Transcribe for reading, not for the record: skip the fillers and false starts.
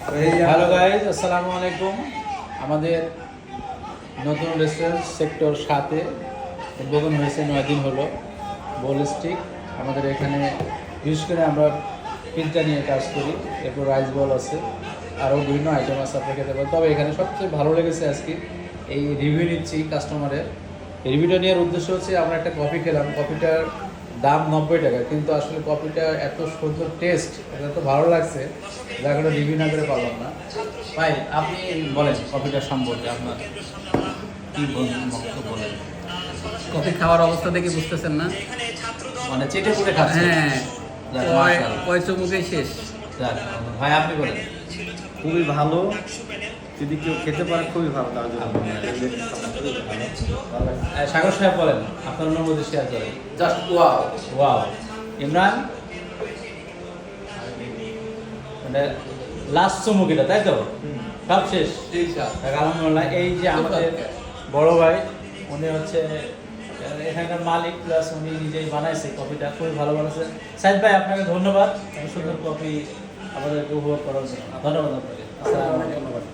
Hello guys, আসসালামু আলাইকুম। আমাদের নতুন রেস্টুরেন্ট সেক্টর 7-এ উদ্বোধন হয়েছে, 9 দিন হলো। বোল স্টিক আমাদের এখানে বিশেষ করে আমরা পিৎজা নিয়ে কাজ করি, এরপর রাইস বল আছে, আরও বিভিন্ন আইটেম আছে, আপনি খেতে পারেন। তবে এখানে সবচেয়ে ভালো লেগেছে আজকে এই রিভিউ নিচ্ছি কাস্টমারের। রিভিউটা নেওয়ার উদ্দেশ্য হচ্ছে আমরা একটা কফি খেলাম, কফিটার দাম 90 টাকা, কিন্তু আসলে কফিটা এত সুন্দর টেস্ট, এত ভালো লাগছে যার কারণে রিভিউ না করে পারলাম না। ভাই, আপনি বলেন কফিটা সম্পর্কে আপনার কি বলেন। কফি খাওয়ার অবস্থা দেখে বুঝতেছেন না? মানে চেটে পুটে খাচ্ছে। হ্যাঁ, যাক, মাশাআল্লাহ। কয় চুমুকেই শেষ। যাক, ভাই আপনি বলেন। খুবই ভালো, যদি কেউ খেতে পারে খুবই ভালো তার জন্য। সাগর সাহেব বলেন, আপনার অনুভূতি শেয়ার করেন। Just wow. ওয়াও। ইমরান, মানে লাস্ট চুমুক এটা, তাই তো? সব শেষ। আলহামদুলিল্লাহ। এই যে আমাদের বড় ভাই, উনি হচ্ছে এখানকার মালিক, প্লাস উনি নিজেই বানাইছে কফিটা, খুবই ভালো বানাইছে। সাইদ ভাই, আপনাকে ধন্যবাদ এত সুন্দর কফি আমাদেরকে উপভোগ করার জন্য। ধন্যবাদ আপনাকে। আসসালামু আলাইকুম। ধন্যবাদ।